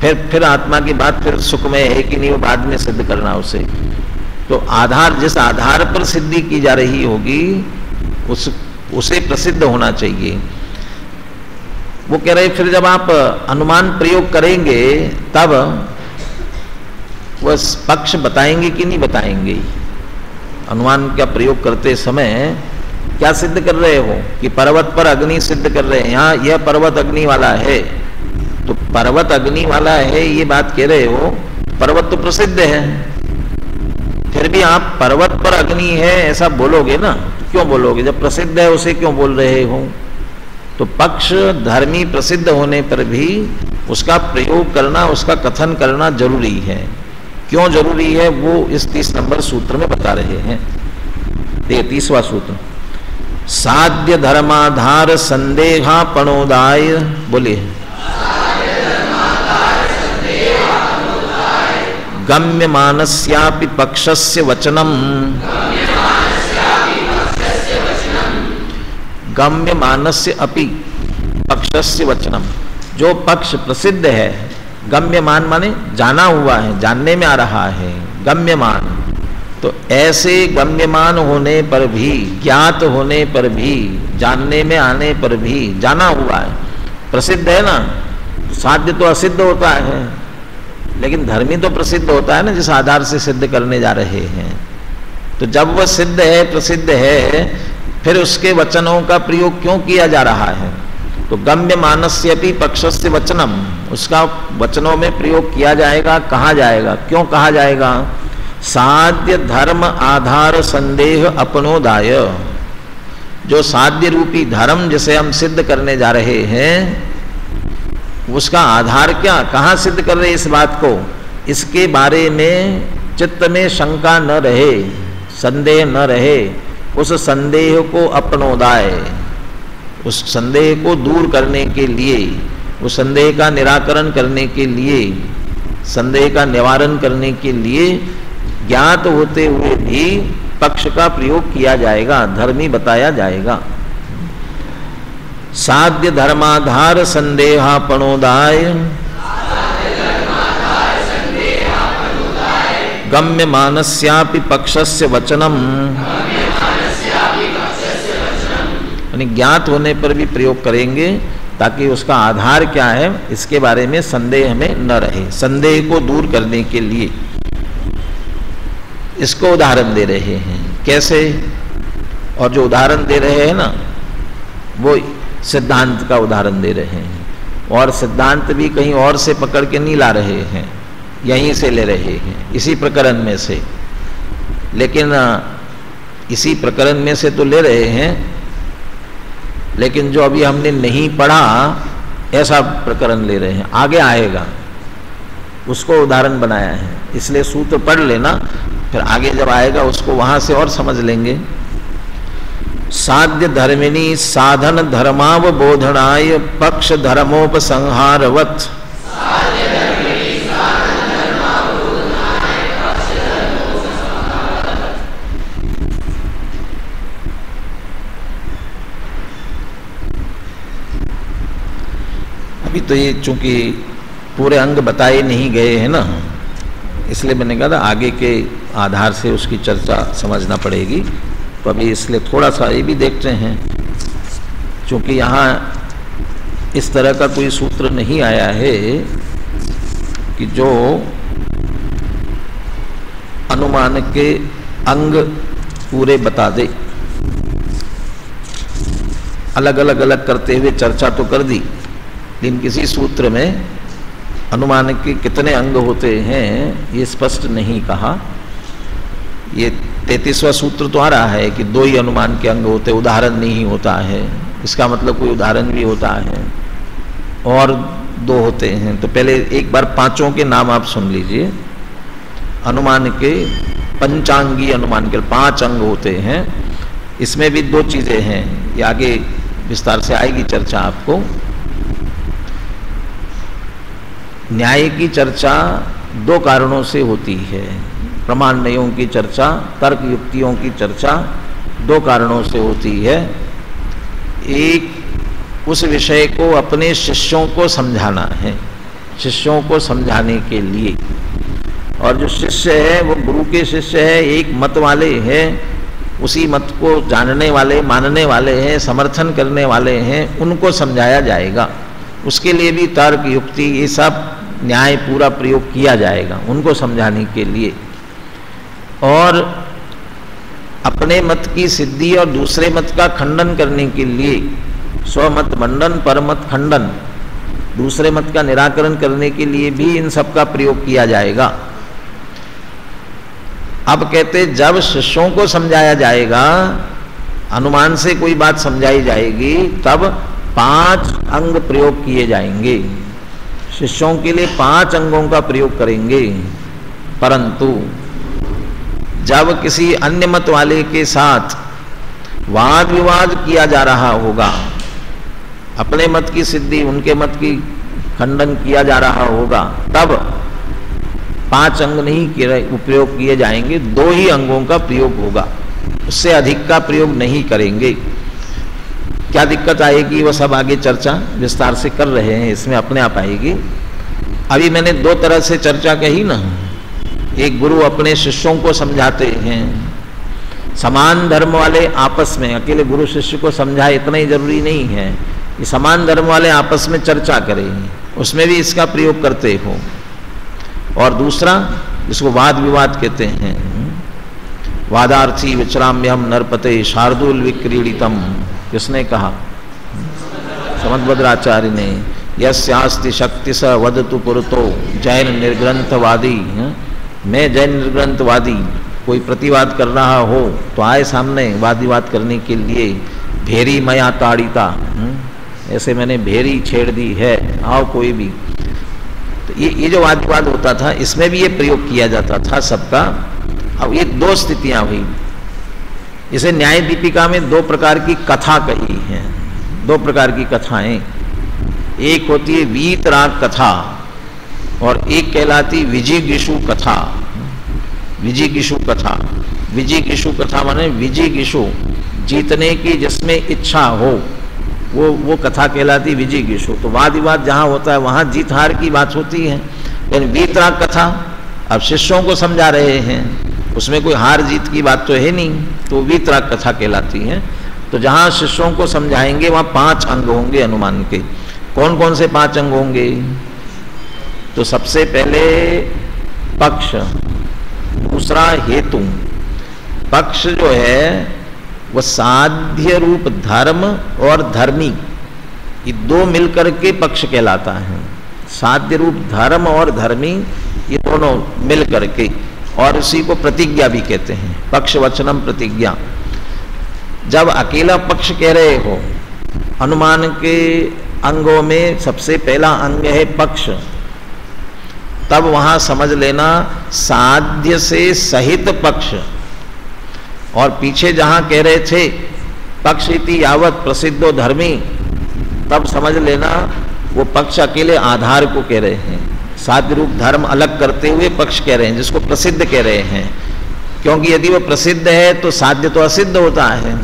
फिर आत्मा की बात, फिर सुख में है कि नहीं वो बाद में सिद्ध करना उसे। तो आधार, जिस आधार पर सिद्धि की जा रही होगी उसे प्रसिद्ध होना चाहिए। वो कह रहे फिर जब आप अनुमान प्रयोग करेंगे तब वह पक्ष बताएंगे कि नहीं बताएंगे। अनुमान का प्रयोग करते समय क्या सिद्ध कर रहे हो कि पर्वत पर अग्नि सिद्ध कर रहे हैं, यहाँ यह पर्वत अग्नि वाला है, तो पर्वत अग्नि वाला है ये बात कह रहे हो, पर्वत तो प्रसिद्ध है, फिर भी आप पर्वत पर अग्नि है ऐसा बोलोगे ना, क्यों बोलोगे? जब प्रसिद्ध है उसे क्यों बोल रहे हो? तो पक्ष धर्मी प्रसिद्ध होने पर भी उसका प्रयोग करना, उसका कथन करना जरूरी है। क्यों जरूरी है वो इस 30 नंबर सूत्र में बता रहे हैं। देखिए 30वां सूत्र, साध्य धर्माधार संदेहापणोदाय, बोलिए गम्यमानस्यापि पक्षस्य वचनम, गम्यमानस्य अपि पक्षस्य वचनम, जो पक्ष प्रसिद्ध है, गम्यमान माने जाना हुआ है, जानने में आ रहा है, गम्यमान, तो ऐसे गम्यमान होने पर भी, ज्ञात होने पर भी, जानने में आने पर भी, जाना हुआ है, प्रसिद्ध है ना, साध्य तो असिद्ध होता है, लेकिन धर्मी तो प्रसिद्ध होता है ना, जिस आधार से सिद्ध करने जा रहे हैं। तो जब वह सिद्ध है, प्रसिद्ध है, फिर उसके वचनों का प्रयोग क्यों किया जा रहा है? तो गम्यमानस्यपि पक्षस्य वचनम, उसका वचनों में प्रयोग किया जाएगा, कहा जाएगा, क्यों कहा जाएगा? साध्य धर्म आधार संदेह अपनोदाय, जो साध्य रूपी धर्म जिसे हम सिद्ध करने जा रहे हैं, उसका आधार क्या, कहाँ सिद्ध कर रहे इस बात को, इसके बारे में चित्त में शंका न रहे, संदेह न रहे, उस संदेह को अपनोदाय, उस संदेह को दूर करने के लिए, उस संदेह का निराकरण करने के लिए, संदेह का निवारण करने के लिए ज्ञात होते हुए भी पक्ष का प्रयोग किया जाएगा, धर्मी बताया जाएगा। साध्य धर्माधार संदेहापनोदाय गम्यमानस्यापि पक्षस्य वचनम, यानी ज्ञात होने पर भी प्रयोग करेंगे ताकि उसका आधार क्या है इसके बारे में संदेह में न रहे, संदेह को दूर करने के लिए इसको उदाहरण दे रहे हैं। कैसे? और जो उदाहरण दे रहे हैं ना, वो सिद्धांत का उदाहरण दे रहे हैं, और सिद्धांत भी कहीं और से पकड़ के नहीं ला रहे हैं, यहीं से ले रहे हैं, इसी प्रकरण में से। लेकिन इसी प्रकरण में से तो ले रहे हैं, लेकिन जो अभी हमने नहीं पढ़ा ऐसा प्रकरण ले रहे हैं, आगे आएगा, उसको उदाहरण बनाया है। इसलिए सूत्र पढ़ लेना, फिर आगे जब आएगा उसको वहां से और समझ लेंगे। साध्य धर्मिणी साधन धर्मावबोधनाय पक्ष धर्मोपसंहारवत्, अभी तो ये चूंकि पूरे अंग बताए नहीं गए हैं ना, इसलिए मैंने कहा था आगे के आधार से उसकी चर्चा समझना पड़ेगी। तो अभी इसलिए थोड़ा सा ये भी देखते हैं, क्योंकि यहाँ इस तरह का कोई सूत्र नहीं आया है कि जो अनुमान के अंग पूरे बता दे। अलग अलग अलग करते हुए चर्चा तो कर दी, लेकिन किसी सूत्र में अनुमान के कितने अंग होते हैं ये स्पष्ट नहीं कहा। ये 33वां सूत्र तो आ रहा है कि 2 ही अनुमान के अंग होते, उदाहरण नहीं होता है। इसका मतलब कोई उदाहरण भी होता है और 2 होते हैं। तो पहले एक बार 5 के नाम आप सुन लीजिए। अनुमान के पंचांगी अनुमान के 5 अंग होते हैं। इसमें भी 2 चीजें हैं, ये आगे विस्तार से आएगी चर्चा आपको। न्याय की चर्चा 2 कारणों से होती है। प्रमाणमयों की चर्चा, तर्क युक्तियों की चर्चा 2 कारणों से होती है। एक, उस विषय को अपने शिष्यों को समझाना है, शिष्यों को समझाने के लिए। और जो शिष्य है वो गुरु के शिष्य है, एक मत वाले हैं, उसी मत को जानने वाले, मानने वाले हैं, समर्थन करने वाले हैं, उनको समझाया जाएगा। उसके लिए भी तर्क युक्ति ये सब न्याय पूरा प्रयोग किया जाएगा उनको समझाने के लिए। और अपने मत की सिद्धि और दूसरे मत का खंडन करने के लिए स्वमत मंडन, परमत खंडन, दूसरे मत का निराकरण करने के लिए भी इन सब का प्रयोग किया जाएगा। अब कहते जब शिष्यों को समझाया जाएगा, अनुमान से कोई बात समझाई जाएगी, तब 5 अंग प्रयोग किए जाएंगे। शिष्यों के लिए 5 अंगों का प्रयोग करेंगे। परंतु जब किसी अन्य मत वाले के साथ वाद विवाद किया जा रहा होगा, अपने मत की सिद्धि उनके मत की खंडन किया जा रहा होगा, तब 5 अंग नहीं प्रयोग किए जाएंगे, 2 ही अंगों का प्रयोग होगा, उससे अधिक का प्रयोग नहीं करेंगे। क्या दिक्कत आएगी वो सब आगे चर्चा विस्तार से कर रहे हैं, इसमें अपने आप आएगी। अभी मैंने 2 तरह से चर्चा कही ना। एक गुरु अपने शिष्यों को समझाते हैं, समान धर्म वाले आपस में, अकेले गुरु शिष्य को समझाए इतना ही जरूरी नहीं है, ये समान धर्म वाले आपस में चर्चा करें, उसमें भी इसका प्रयोग करते हो। और दूसरा जिसको वाद विवाद कहते हैं, वादार्थी विचराम्यहम नरपते शार्दूल विक्रीडितम, किसने कहा? समद्भद्राचार्य ने। यस्यास्ति शक्ति स वदतु पुरतो जैन निर्ग्रंथवादी। मैं जैन निर्ग्रंथवादी, कोई प्रतिवाद कर रहा हो तो आए सामने वाद विवाद करने के लिए। भेरी मया ताड़िता, ऐसे मैंने भेरी छेड़ दी है, आओ कोई भी। तो ये जो वाद विवाद होता था इसमें भी ये प्रयोग किया जाता था सबका। अब ये 2 स्थितियां हुई। इसे न्याय दीपिका में 2 प्रकार की कथा कही है, 2 प्रकार की कथाएं। एक होती है वीतराग कथा और एक कहलाती विजिगीषु कथा। विजिगीषु कथा, विजिगीषु कथा माने विजिगीषु, जीतने की जिसमें इच्छा हो वो कथा कहलाती विजिगीषु। तो वाद विवाद जहां होता है वहां जीत हार की बात होती है। लेकिन वीतराग कथा अब शिष्यों को समझा रहे हैं, उसमें कोई हार जीत की बात तो है नहीं, तो वीतराग कथा कहलाती है। तो जहां शिष्यों को समझाएंगे वहां 5 अंग होंगे अनुमान के। कौन कौन से 5 अंग होंगे? तो सबसे पहले पक्ष, दूसरा हेतु। पक्ष जो है वह साध्य रूप धर्म और धर्मी, ये 2 मिलकर के पक्ष कहलाता है। साध्य रूप धर्म और धर्मी ये दोनों मिल करके, और इसी को प्रतिज्ञा भी कहते हैं, पक्ष वचनम प्रतिज्ञा। जब अकेला पक्ष कह रहे हो, अनुमान के अंगों में सबसे पहला अंग है पक्ष, तब वहां समझ लेना साध्य से सहित पक्ष। और पीछे जहां कह रहे थे पक्ष इति यावत प्रसिद्धो धर्मी, तब समझ लेना वो पक्ष अकेले आधार को कह रहे हैं, साध्य रूप धर्म अलग करते हुए पक्ष कह रहे हैं, जिसको प्रसिद्ध कह रहे हैं। क्योंकि यदि वो प्रसिद्ध है तो साध्य तो असिद्ध होता है,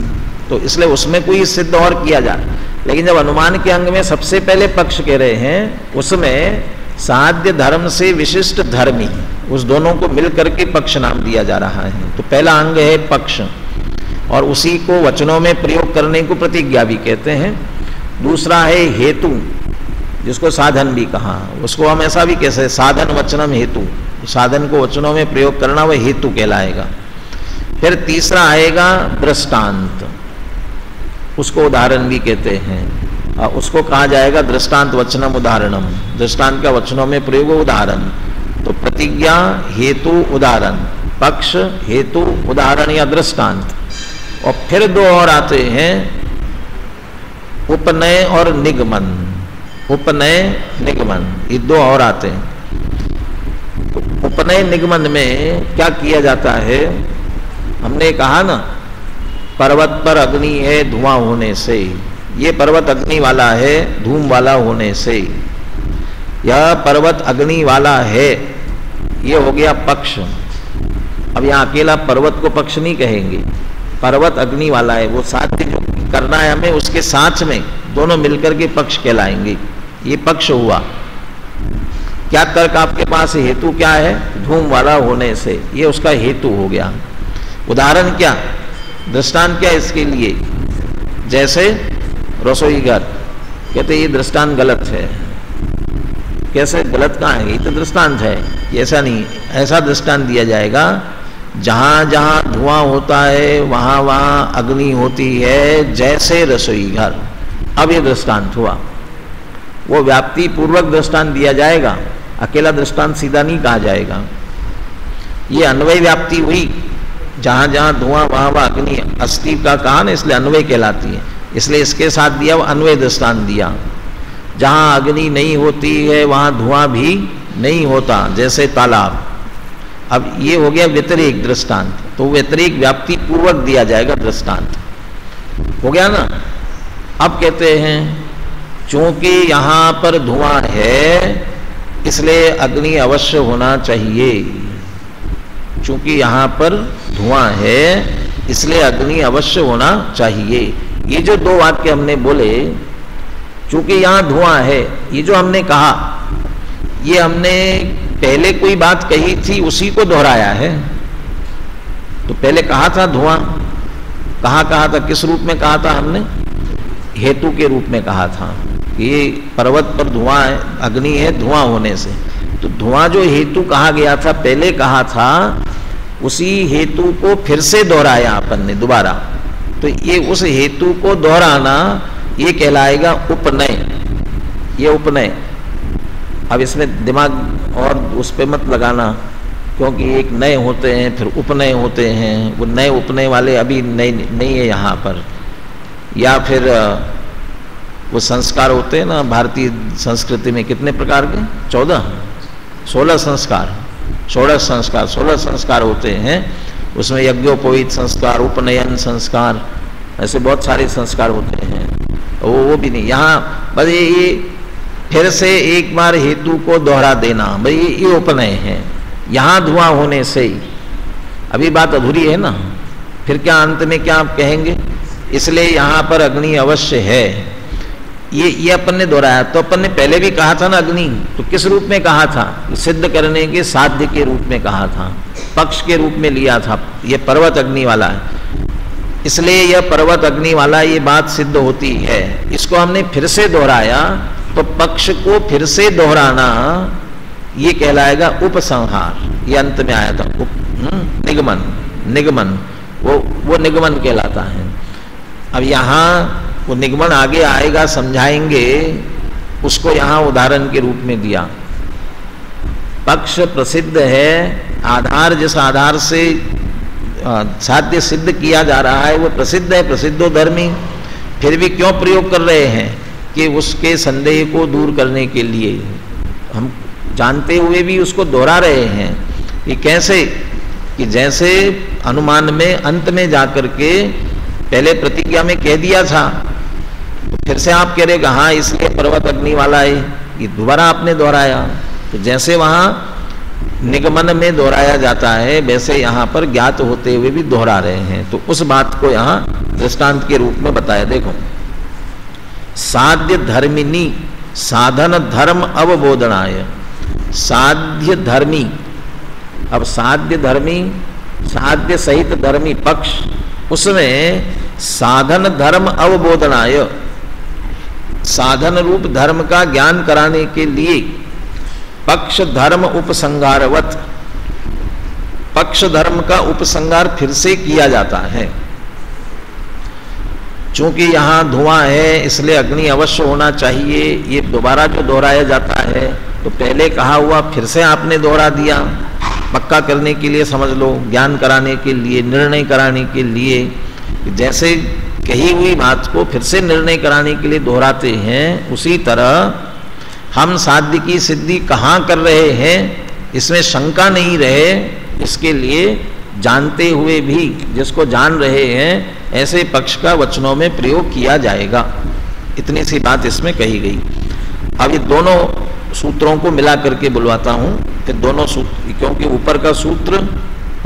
तो इसलिए उसमें कोई सिद्ध और किया जाए। लेकिन जब अनुमान के अंग में सबसे पहले पक्ष कह रहे हैं, उसमें साध्य धर्म से विशिष्ट धर्मी, उस दोनों को मिलकर के पक्ष नाम दिया जा रहा है। तो पहला अंग है पक्ष, और उसी को वचनों में प्रयोग करने को प्रतिज्ञा भी कहते हैं। दूसरा है हेतु, जिसको साधन भी कहा, उसको हम ऐसा भी कह सकते, साधन वचनम हेतु, साधन को वचनों में प्रयोग करना वह हेतु कहलाएगा। फिर तीसरा आएगा दृष्टांत, उसको उदाहरण भी कहते हैं, उसको कहा जाएगा दृष्टांत वचनम उदाहरणम, दृष्टांत का वचनों में प्रयोग उदाहरण। तो प्रतिज्ञा हेतु उदाहरण, पक्ष हेतु उदाहरण या दृष्टांत। और फिर 2 और आते हैं उपनय और निगमन, उपनय निगमन, ये 2 और आते हैं। तो उपनय निगमन में क्या किया जाता है? हमने कहा ना पर्वत पर अग्नि है धुआं होने से, ये पर्वत अग्नि वाला है धूम वाला होने से, यह पर्वत अग्नि वाला है, ये हो गया पक्ष। अब यहाँ अकेला पर्वत को पक्ष नहीं कहेंगे, पर्वत अग्नि वाला है, वो साध्य जो करना है हमें उसके साथ में दोनों मिलकर के पक्ष कहलाएंगे, ये पक्ष हुआ। क्या तर्क आपके पास? हेतु क्या है? धूम वाला होने से, ये उसका हेतु हो गया। उदाहरण क्या, दृष्टांत क्या इसके लिए? जैसे रसोई घर, कहते ये दृष्टांत गलत है। कैसे गलत कहाँ है? ये तो दृष्टांत है। ऐसा नहीं, ऐसा दृष्टांत दिया जाएगा जहां जहां धुआं होता है वहां वहां अग्नि होती है, जैसे रसोई घर। अब ये दृष्टांत हुआ, वो व्याप्ति पूर्वक दृष्टांत दिया जाएगा, अकेला दृष्टांत सीधा नहीं कहा जाएगा। ये अन्वय व्याप्ति हुई, जहां जहां धुआं वहां वहां अग्नि अस्थि का कहा ना, इसलिए अन्वय कहलाती है, इसलिए इसके साथ दिया वो अन्वय दृष्टांत दिया। जहां अग्नि नहीं होती है वहां धुआं भी नहीं होता, जैसे तालाब। अब ये हो गया व्यतिरेक दृष्टांत, तो व्यतिरेक व्याप्ति पूर्वक दिया जाएगा दृष्टांत, हो गया ना। अब कहते हैं चूंकि यहां पर धुआं है इसलिए अग्नि अवश्य होना चाहिए। चूंकि यहाँ पर धुआं है इसलिए अग्नि अवश्य होना चाहिए। ये जो दो वाक्य हमने बोले, चूंकि यहाँ धुआं है, ये जो हमने कहा, ये हमने पहले कोई बात कही थी उसी को दोहराया है। तो पहले कहा था धुआं, कहा था, किस रूप में कहा था हमने? हेतु के रूप में कहा था। ये पर्वत पर धुआं है, अग्नि है धुआं होने से। तो धुआं जो हेतु कहा गया था, पहले कहा था, उसी हेतु को फिर से दोहराया अपन ने दोबारा। तो ये उस हेतु को दोहराना, ये कहलाएगा उपनय। ये उपनय। अब इसमें दिमाग और उस पे मत लगाना, क्योंकि एक नए होते हैं फिर उपनय होते हैं। वो नए उपनय वाले अभी नहीं है यहाँ पर। या फिर वो संस्कार होते हैं ना, भारतीय संस्कृति में कितने प्रकार के? 16 संस्कार, 16 संस्कार होते हैं। उसमें यज्ञोपवीत संस्कार, उपनयन संस्कार, ऐसे बहुत सारे संस्कार होते हैं। वो भी नहीं, यहाँ बस ये फिर से एक बार हेतु को दोहरा देना, भाई ये उपनय है। यहाँ धुआं होने से ही अभी बात अधूरी है ना, फिर क्या अंत में क्या आप कहेंगे? इसलिए यहाँ पर अग्नि अवश्य है, ये अपन ने दोहराया। तो अपन ने पहले भी कहा था ना अग्नि, तो किस रूप में कहा था? सिद्ध करने के साध्य के रूप में कहा था, पक्ष के रूप में लिया था। ये पर्वत अग्नि वाला है, इसलिए यह पर्वत अग्नि वाला ये बात सिद्ध होती है। इसको हमने फिर से दोहराया, तो पक्ष को फिर से दोहराना ये कहलाएगा उपसंहार। ये अंत में आया था निगमन, वो निगमन कहलाता है। अब यहाँ वो निगमन आगे आएगा, समझाएंगे उसको। यहाँ उदाहरण के रूप में दिया। पक्ष प्रसिद्ध है, आधार जिस आधार से साध्य सिद्ध किया जा रहा है वो प्रसिद्ध है, प्रसिद्धो धर्मी। फिर भी क्यों प्रयोग कर रहे हैं? कि उसके संदेह को दूर करने के लिए। हम जानते हुए भी उसको दोहरा रहे हैं। कि कैसे? कि जैसे अनुमान में अंत में जाकर के पहले प्रतिज्ञा में कह दिया था, तो फिर से आप कह रहे हाँ इसलिए पर्वत अग्नि वाला है, ये दोबारा आपने दोहराया। तो जैसे वहाँ निगमन में दोहराया जाता है, वैसे यहाँ पर ज्ञात होते हुए भी दोहरा रहे हैं। तो उस बात को यहाँ दृष्टांत के रूप में बताया। देखो, साध्य धर्मिनी साधन धर्म अवबोधनाय। साध्य धर्मी, अब साध्य धर्मी, साध्य सहित धर्मी पक्ष, उसमें साधन धर्म अवबोधनाय, साधन रूप धर्म का ज्ञान कराने के लिए पक्ष धर्म उपसंहारवत, पक्ष धर्म का उपसंहार फिर से किया जाता है। चूंकि यहाँ धुआं है इसलिए अग्नि अवश्य होना चाहिए, ये दोबारा जो दोहराया जाता है। तो पहले कहा हुआ फिर से आपने दोहरा दिया, पक्का करने के लिए समझ लो, ज्ञान कराने के लिए, निर्णय कराने के लिए। जैसे कही हुई बात को फिर से निर्णय कराने के लिए दोहराते हैं, उसी तरह हम साध्य की सिद्धि कहाँ कर रहे हैं इसमें शंका नहीं रहे, इसके लिए जानते हुए भी जिसको जान रहे हैं ऐसे पक्ष का वचनों में प्रयोग किया जाएगा। इतनी सी बात इसमें कही गई। अब ये दोनों सूत्रों को मिला करके बुलवाता हूं, फिर दोनों सूत्र, क्योंकि ऊपर का सूत्र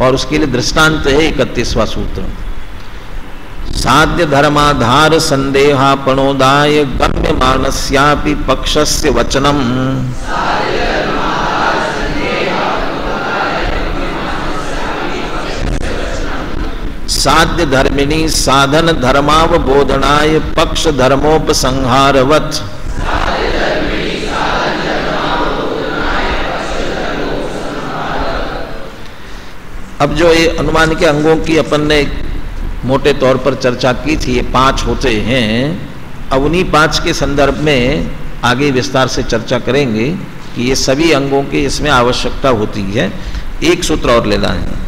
और उसके लिए दृष्टांत है 31वां सूत्र। साध्य धर्माधार संदेहापणोदाय गम्य मानस्यापि पक्षस्य वचनम। साध्य धर्मिणी साधन धर्मावबोधनाय पक्ष धर्मोपसंहारवत। अब जो ये अनुमान के अंगों की अपन ने मोटे तौर पर चर्चा की थी, ये 5 होते हैं। अब उन्हीं 5 के संदर्भ में आगे विस्तार से चर्चा करेंगे कि ये सभी अंगों की इसमें आवश्यकता होती है। एक सूत्र और लेना है,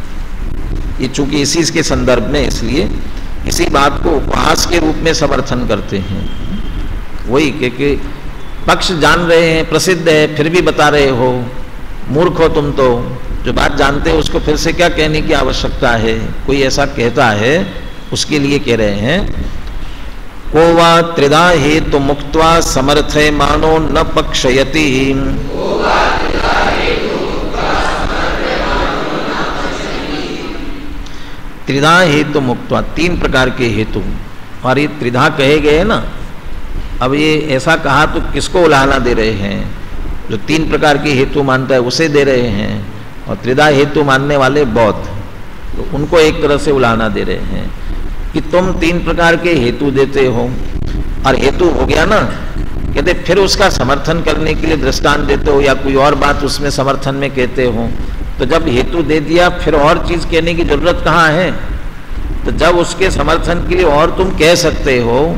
ये चूंकि इसी के संदर्भ में, इसलिए इसी बात को उपहास के रूप में समर्थन करते हैं। वही कि पक्ष जान रहे हैं, प्रसिद्ध है, फिर भी बता रहे हो, मूर्ख हो तुम तो। जो बात जानते हो उसको फिर से क्या कहने की आवश्यकता है? कोई ऐसा कहता है उसके लिए कह रहे हैं। को वा त्रिधा हेतु मुक्त्वा समर्थे मानो न पक्षयति। त्रिधा हेतु मुक्त्वा, तीन प्रकार के हेतु, और ये त्रिधा कहे गए ना। अब ये ऐसा कहा तो किसको उलाहना दे रहे हैं? जो तीन प्रकार के हेतु मानता है उसे दे रहे हैं, और त्रिधा हेतु मानने वाले बौद्ध, तो उनको एक तरह से उलाहना दे रहे हैं कि तुम तीन प्रकार के हेतु देते हो, और हेतु हो गया ना, कहते फिर उसका समर्थन करने के लिए दृष्टांत देते हो या कोई और बात उसमें समर्थन में कहते हो। तो जब हेतु दे दिया फिर और चीज कहने की जरूरत कहाँ है? तो जब उसके समर्थन के लिए और तुम कह सकते हो,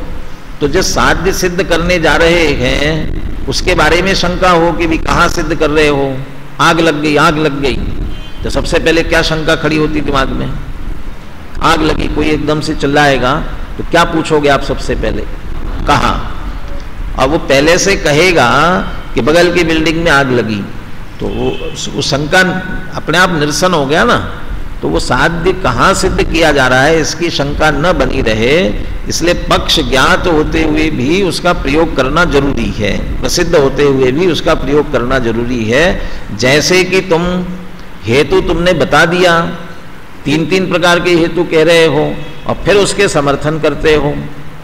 तो जो साध्य सिद्ध करने जा रहे हैं उसके बारे में शंका हो कि भी कहाँ सिद्ध कर रहे हो, आग लग गई, आग लग गई, तो सबसे पहले क्या शंका खड़ी होती दिमाग में? आग लगी, कोई एकदम से चिल्लाएगा तो क्या पूछोगे आप सबसे पहले? कहाँ? और वो पहले से कहेगा कि बगल की बिल्डिंग में आग लगी, तो वो शंका अपने आप निरसन हो गया ना। तो वो साध्य कहाँ सिद्ध किया जा रहा है इसकी शंका न बनी रहे, इसलिए पक्ष ज्ञात होते हुए भी उसका प्रयोग करना जरूरी है, प्रसिद्ध होते हुए भी उसका प्रयोग करना जरूरी है। जैसे कि तुम हेतु तुमने बता दिया, तीन तीन प्रकार के हेतु कह रहे हो और फिर उसके समर्थन करते हो।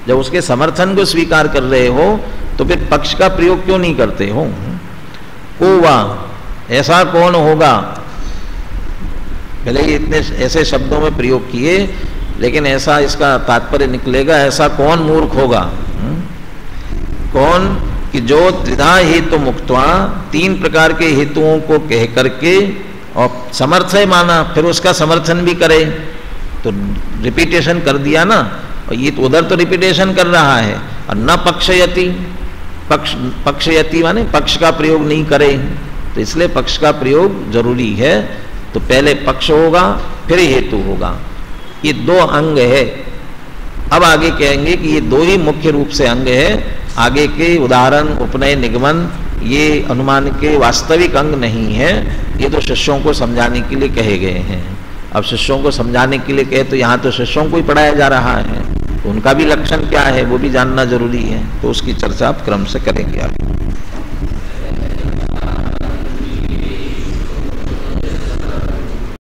जब उसके समर्थन को स्वीकार कर रहे हो तो फिर पक्ष का प्रयोग क्यों नहीं करते हो? को वा, ऐसा कौन होगा, पहले ये इतने ऐसे शब्दों में प्रयोग किए, लेकिन ऐसा इसका तात्पर्य निकलेगा, ऐसा कौन मूर्ख होगा? कौन कि जो त्रिधा हेतु मुक्त्वा, तीन प्रकार के हेतुओं को कह करके और समर्थ है माना, फिर उसका समर्थन भी करे। तो रिपीटेशन कर दिया ना, और ये तो उधर तो रिपीटेशन कर रहा है, और न पक्षयति, पक्षयति माने पक्ष का प्रयोग नहीं करे, तो इसलिए पक्ष का प्रयोग जरूरी है। तो पहले पक्ष होगा फिर हेतु होगा, ये दो अंग है। अब आगे कहेंगे कि ये दो ही मुख्य रूप से अंग है, आगे के उदाहरण, उपनय, निगमन ये अनुमान के वास्तविक अंग नहीं है, ये तो शिष्यों को समझाने के लिए कहे गए हैं। अब शिष्यों को समझाने के लिए कहे तो यहाँ तो शिष्यों को ही पढ़ाया जा रहा है, तो उनका भी लक्षण क्या है वो भी जानना जरूरी है, तो उसकी चर्चा आप क्रम से करेंगे आगे।